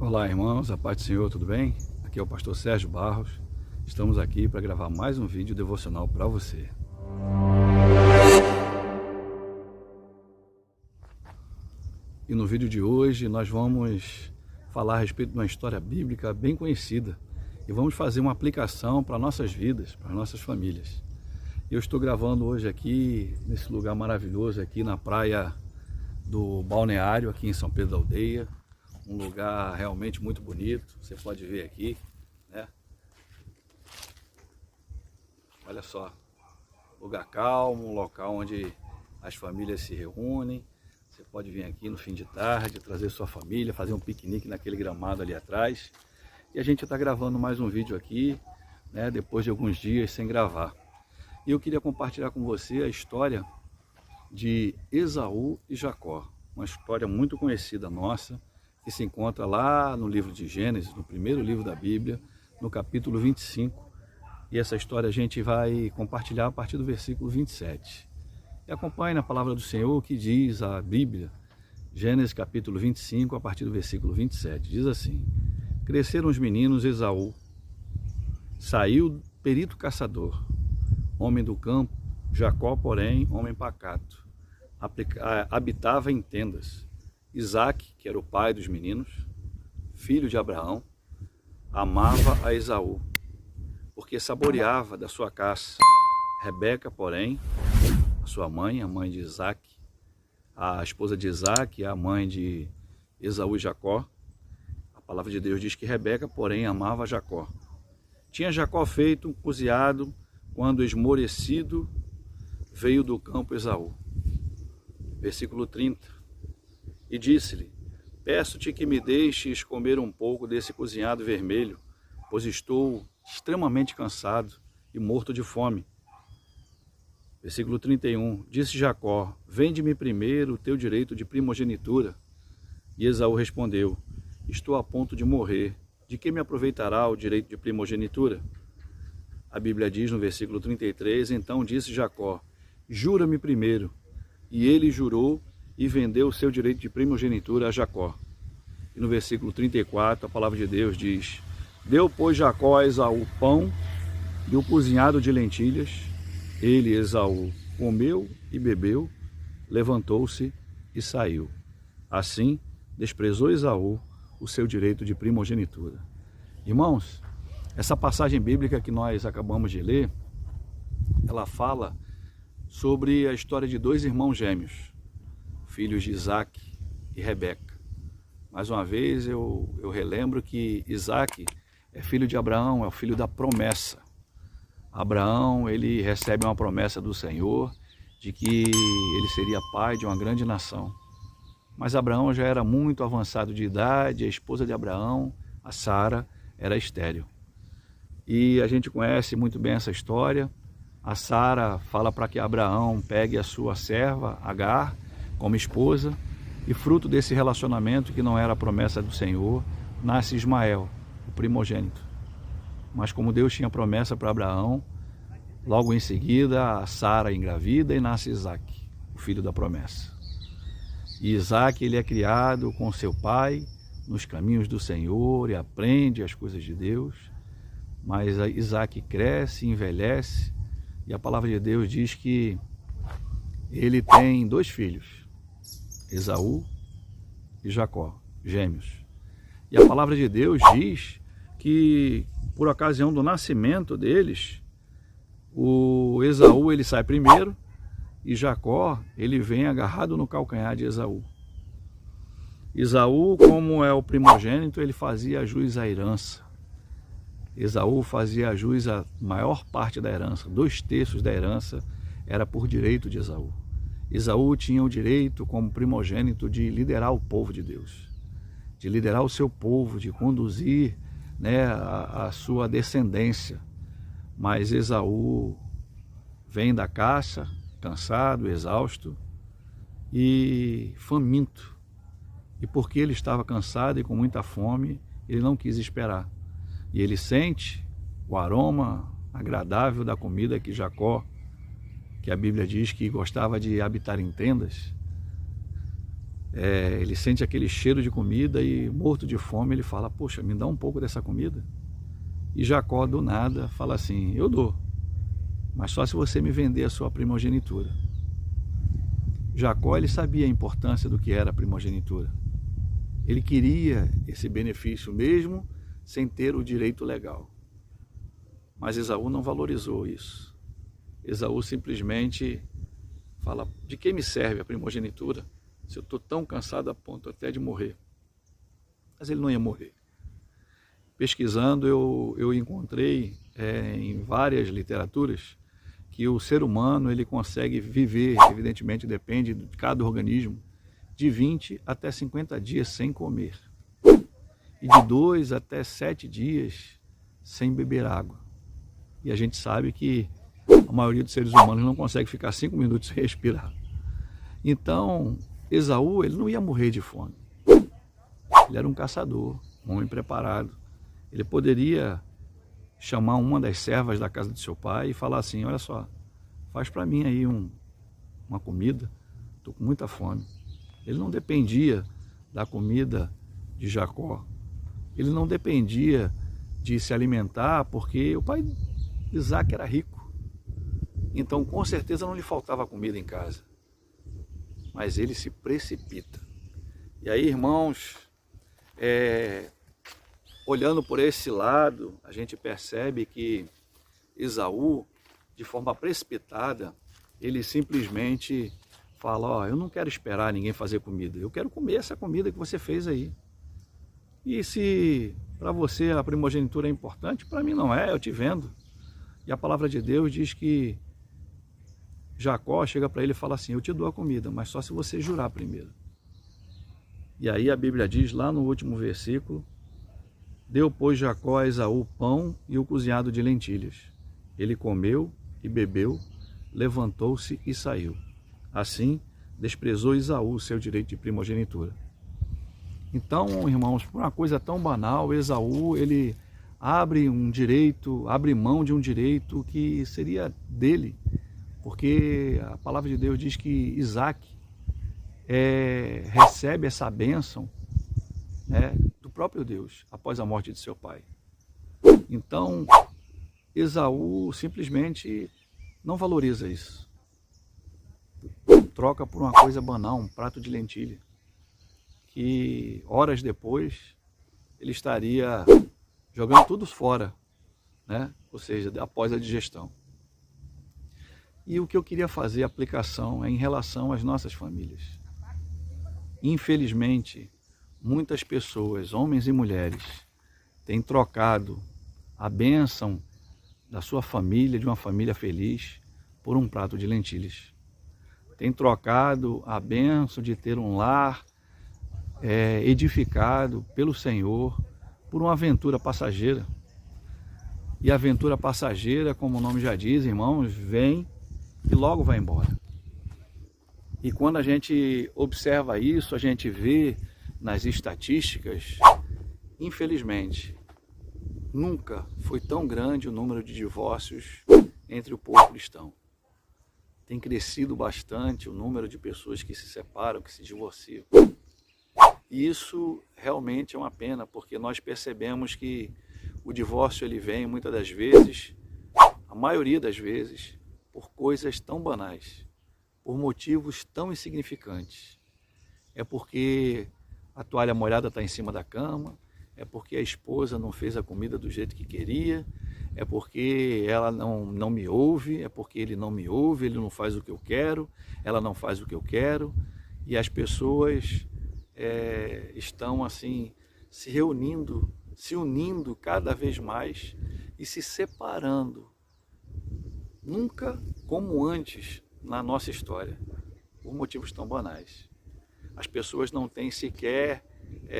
Olá, irmãos, a paz do Senhor, tudo bem? Aqui é o pastor Sérgio Barros. Estamos aqui para gravar mais um vídeo devocional para você. E no vídeo de hoje nós vamos falar a respeito de uma história bíblica bem conhecida e vamos fazer uma aplicação para nossas vidas, para nossas famílias. Eu estou gravando hoje aqui nesse lugar maravilhoso aqui na praia do Balneário, aqui em São Pedro da Aldeia. Um lugar realmente muito bonito, você pode ver aqui, né? Olha só, lugar calmo, um local onde as famílias se reúnem. Você pode vir aqui no fim de tarde, trazer sua família, fazer um piquenique naquele gramado ali atrás. E a gente está gravando mais um vídeo aqui, né? Depois de alguns dias sem gravar. E eu queria compartilhar com você a história de Esaú e Jacó, uma história muito conhecida nossa, que se encontra lá no livro de Gênesis, no primeiro livro da Bíblia, no capítulo 25. E essa história a gente vai compartilhar a partir do versículo 27. E acompanhe na palavra do Senhor que diz a Bíblia, Gênesis capítulo 25, a partir do versículo 27. Diz assim: Cresceram os meninos Esaú, saiu perito caçador, homem do campo. Jacó, porém, homem pacato, habitava em tendas. Isaque, que era o pai dos meninos, filho de Abraão, amava a Esaú, porque saboreava da sua caça. Rebeca, porém, a sua mãe, a mãe de Isaque, a esposa de Isaque, a mãe de Esaú e Jacó, a palavra de Deus diz que Rebeca, porém, amava Jacó. Tinha Jacó feito um coziado, quando esmorecido veio do campo Esaú. Versículo 30. E disse-lhe: Peço-te que me deixes comer um pouco desse cozinhado vermelho, pois estou extremamente cansado e morto de fome. Versículo 31. Disse Jacó: Vende-me primeiro o teu direito de primogenitura. E Esaú respondeu: Estou a ponto de morrer. De que me aproveitará o direito de primogenitura? A Bíblia diz no versículo 33, Então disse Jacó: Jura-me primeiro. E ele jurou e vendeu o seu direito de primogenitura a Jacó. E no versículo 34, a palavra de Deus diz: Deu, pois, Jacó a Esaú pão e o cozinhado de lentilhas. Ele, Esaú, comeu e bebeu, levantou-se e saiu. Assim, desprezou Esaú o seu direito de primogenitura. Irmãos, essa passagem bíblica que nós acabamos de ler, ela fala sobre a história de dois irmãos gêmeos, filhos de Isaque e Rebeca. Mais uma vez eu relembro que Isaque é filho de Abraão, é o filho da promessa. Abraão, ele recebe uma promessa do Senhor de que ele seria pai de uma grande nação. Mas Abraão já era muito avançado de idade, a esposa de Abraão, a Sara, era estéril. E a gente conhece muito bem essa história. A Sara fala para que Abraão pegue a sua serva, Agar, como esposa, e fruto desse relacionamento, que não era a promessa do Senhor, nasce Ismael, o primogênito. Mas como Deus tinha promessa para Abraão, logo em seguida a Sara engravida e nasce Isaque, o filho da promessa. E Isaque, ele é criado com seu pai nos caminhos do Senhor e aprende as coisas de Deus. Mas Isaque cresce, envelhece, e a palavra de Deus diz que ele tem dois filhos, Esaú e Jacó, gêmeos. E a palavra de Deus diz que, por ocasião do nascimento deles, o Esaú ele sai primeiro e Jacó ele vem agarrado no calcanhar de Esaú. Esaú, como é o primogênito, ele fazia jus à herança. Esaú fazia jus à maior parte da herança, 2/3 da herança era por direito de Esaú. Esaú tinha o direito, como primogênito, de liderar o povo de Deus, de liderar o seu povo, de conduzir, né, a sua descendência. Mas Esaú vem da caça, cansado, exausto e faminto. E porque ele estava cansado e com muita fome, ele não quis esperar. E ele sente o aroma agradável da comida que Jacó, que a Bíblia diz que gostava de habitar em tendas, ele sente aquele cheiro de comida e, morto de fome, ele fala: poxa, me dá um pouco dessa comida. E Jacó, do nada, fala assim: eu dou, mas só se você me vender a sua primogenitura. Jacó, ele sabia a importância do que era a primogenitura. Ele queria esse benefício mesmo sem ter o direito legal. Mas Esaú não valorizou isso. Esaú simplesmente fala: de que me serve a primogenitura se eu estou tão cansado a ponto até de morrer? Mas ele não ia morrer. Pesquisando, eu encontrei em várias literaturas que o ser humano ele consegue viver, evidentemente depende de cada organismo, de 20 até 50 dias sem comer e de 2 até 7 dias sem beber água. E a gente sabe que a maioria dos seres humanos não consegue ficar 5 minutos sem respirar. Então, Esaú, ele não ia morrer de fome. Ele era um caçador, um homem preparado. Ele poderia chamar uma das servas da casa de seu pai e falar assim: olha só, faz para mim aí uma comida, estou com muita fome. Ele não dependia da comida de Jacó. Ele não dependia de se alimentar porque o pai Isaac era rico. Então, com certeza não lhe faltava comida em casa. Mas ele se precipita. E aí, irmãos, olhando por esse lado, a gente percebe que Esaú, de forma precipitada, ele simplesmente fala: ó, eu não quero esperar ninguém fazer comida, eu quero comer essa comida que você fez aí. E se para você a primogenitura é importante, para mim não é, eu te vendo. E a palavra de Deus diz que Jacó chega para ele e fala assim: eu te dou a comida, mas só se você jurar primeiro. E aí a Bíblia diz lá no último versículo: deu, pois, Jacó a Esaú pão e o cozinhado de lentilhas. Ele comeu e bebeu, levantou-se e saiu. Assim, desprezou Esaú seu direito de primogenitura. Então, irmãos, por uma coisa tão banal, Esaú, ele abre mão de um direito que seria dele, porque a palavra de Deus diz que Isaac recebe essa bênção, do próprio Deus, após a morte de seu pai. Então, Esaú simplesmente não valoriza isso. Troca por uma coisa banal, um prato de lentilha, que horas depois ele estaria jogando tudo fora, ou seja, após a digestão. E o que eu queria fazer, a aplicação, é em relação às nossas famílias. Infelizmente, muitas pessoas, homens e mulheres, têm trocado a bênção da sua família, de uma família feliz, por um prato de lentilhas. Tem trocado a bênção de ter um lar edificado pelo Senhor por uma aventura passageira. E a aventura passageira, como o nome já diz, irmãos, vem e logo vai embora. E quando a gente observa isso, a gente vê nas estatísticas, infelizmente, nunca foi tão grande o número de divórcios entre o povo cristão. Tem crescido bastante o número de pessoas que se separam, que se divorciam. E isso realmente é uma pena, porque nós percebemos que o divórcio ele vem muitas das vezes, a maioria das vezes, por coisas tão banais, por motivos tão insignificantes. É porque a toalha molhada está em cima da cama, é porque a esposa não fez a comida do jeito que queria, é porque ela não me ouve, é porque ele não me ouve, ele não faz o que eu quero, ela não faz o que eu quero, e as pessoas estão assim se reunindo, se unindo cada vez mais e se separando. Nunca como antes na nossa história, por motivos tão banais. As pessoas não têm sequer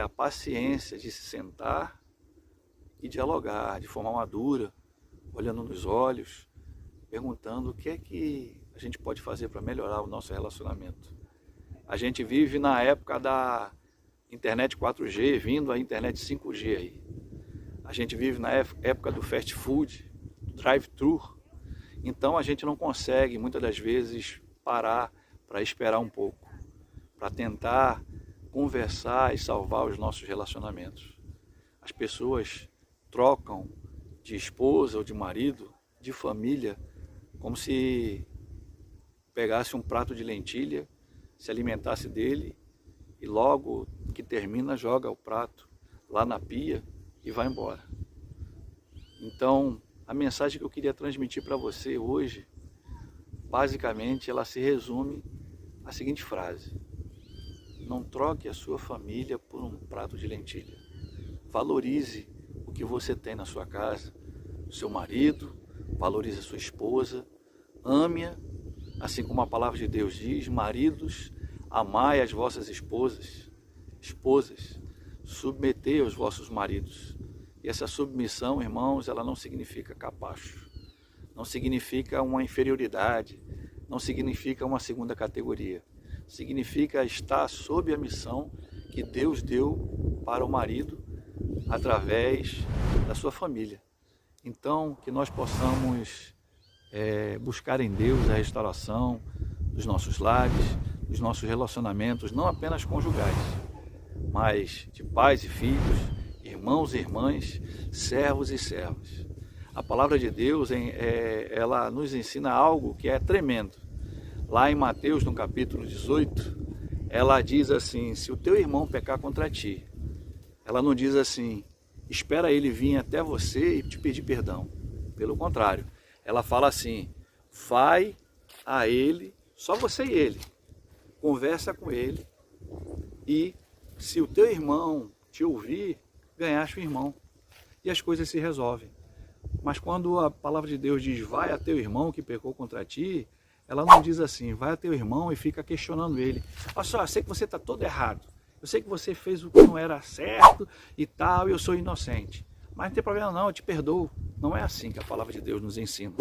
a paciência de se sentar e dialogar de forma madura, olhando nos olhos, perguntando o que é que a gente pode fazer para melhorar o nosso relacionamento. A gente vive na época da internet 4G, vindo a internet 5G aí. A gente vive na época do fast food, do drive-thru. Então a gente não consegue, muitas das vezes, parar para esperar um pouco, para tentar conversar e salvar os nossos relacionamentos. As pessoas trocam de esposa ou de marido, de família, como se pegasse um prato de lentilha, se alimentasse dele e logo que termina joga o prato lá na pia e vai embora. Então, a mensagem que eu queria transmitir para você hoje, basicamente, ela se resume à seguinte frase: não troque a sua família por um prato de lentilha. Valorize o que você tem na sua casa, o seu marido, valorize a sua esposa, ame-a, assim como a palavra de Deus diz: maridos, amai as vossas esposas, esposas, submetei aos vossos maridos. E essa submissão, irmãos, ela não significa capacho, não significa uma inferioridade, não significa uma segunda categoria. Significa estar sob a missão que Deus deu para o marido através da sua família. Então, que nós possamos buscar em Deus a restauração dos nossos lares, dos nossos relacionamentos, não apenas conjugais, mas de pais e filhos, irmãos e irmãs, servos e servas. A palavra de Deus, ela nos ensina algo que é tremendo. Lá em Mateus, no capítulo 18, ela diz assim: se o teu irmão pecar contra ti, ela não diz assim, espera ele vir até você e te pedir perdão. Pelo contrário, ela fala assim: vai a ele, só você e ele, conversa com ele, e se o teu irmão te ouvir, ganhaste o irmão. E as coisas se resolvem. Mas quando a palavra de Deus diz, vai a teu irmão que pecou contra ti, ela não diz assim, vai a teu irmão e fica questionando ele. Olha só, eu sei que você está todo errado. Eu sei que você fez o que não era certo e tal, e eu sou inocente. Mas não tem problema não, eu te perdoo. Não é assim que a palavra de Deus nos ensina.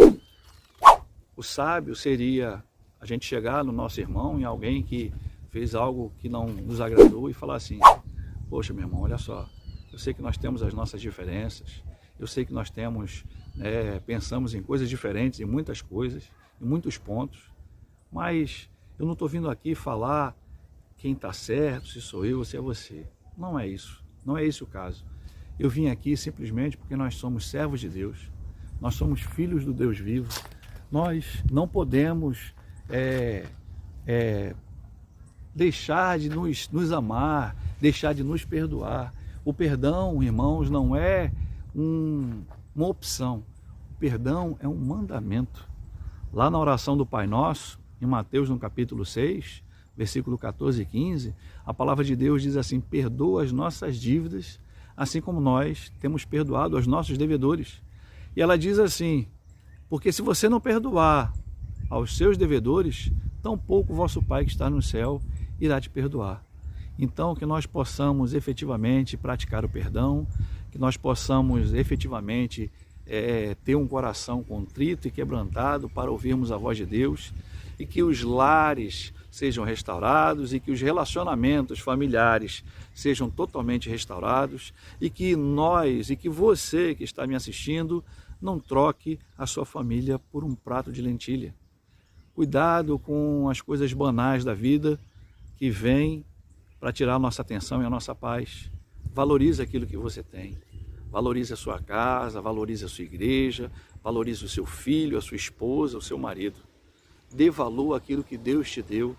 O sábio seria a gente chegar no nosso irmão, em alguém que fez algo que não nos agradou e falar assim, poxa, meu irmão, olha só, eu sei que nós temos as nossas diferenças, eu sei que nós temos, pensamos em coisas diferentes, em muitas coisas, em muitos pontos, mas eu não estou vindo aqui falar quem está certo, se sou eu ou se é você. Não é isso, não é esse o caso. Eu vim aqui simplesmente porque nós somos servos de Deus, nós somos filhos do Deus vivo, nós não podemos deixar de nos amar, deixar de nos perdoar. O perdão, irmãos, não é uma opção. O perdão é um mandamento. Lá na oração do Pai Nosso, em Mateus, no capítulo 6, versículo 14 e 15, a palavra de Deus diz assim, perdoa as nossas dívidas, assim como nós temos perdoado aos nossos devedores. E ela diz assim, porque se você não perdoar aos seus devedores, tampouco o vosso Pai que está no céu irá te perdoar. Então, que nós possamos efetivamente praticar o perdão, que nós possamos efetivamente ter um coração contrito e quebrantado para ouvirmos a voz de Deus, e que os lares sejam restaurados e que os relacionamentos familiares sejam totalmente restaurados, e que nós, e que você que está me assistindo, não troque a sua família por um prato de lentilha. Cuidado com as coisas banais da vida que vêm para tirar a nossa atenção e a nossa paz. Valorize aquilo que você tem. Valorize a sua casa, valorize a sua igreja, valorize o seu filho, a sua esposa, o seu marido. Dê valor àquilo que Deus te deu.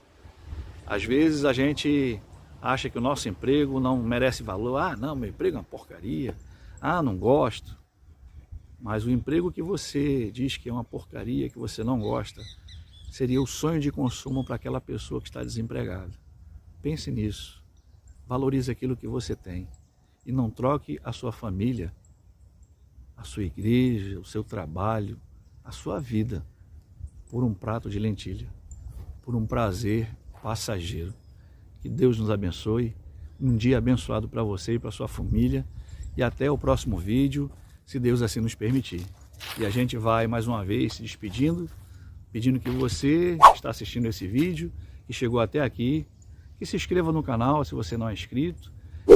Às vezes a gente acha que o nosso emprego não merece valor. Ah, não, meu emprego é uma porcaria. Ah, não gosto. Mas o emprego que você diz que é uma porcaria, que você não gosta, seria o sonho de consumo para aquela pessoa que está desempregada. Pense nisso. Valorize aquilo que você tem. E não troque a sua família, a sua igreja, o seu trabalho, a sua vida, por um prato de lentilha, por um prazer passageiro. Que Deus nos abençoe. Um dia abençoado para você e para sua família. E até o próximo vídeo, se Deus assim nos permitir. E a gente vai mais uma vez se despedindo, pedindo que você que está assistindo esse vídeo, que chegou até aqui, que se inscreva no canal se você não é inscrito,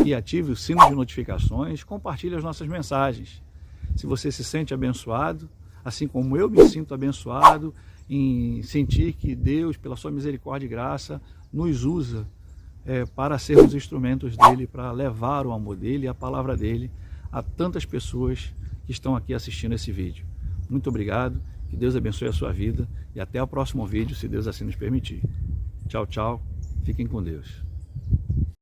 e ative o sino de notificações, compartilhe as nossas mensagens. Se você se sente abençoado, assim como eu me sinto abençoado em sentir que Deus, pela sua misericórdia e graça, nos usa para sermos instrumentos dele, para levar o amor dele e a palavra dele a tantas pessoas que estão aqui assistindo esse vídeo. Muito obrigado, que Deus abençoe a sua vida e até o próximo vídeo, se Deus assim nos permitir. Tchau, tchau, fiquem com Deus.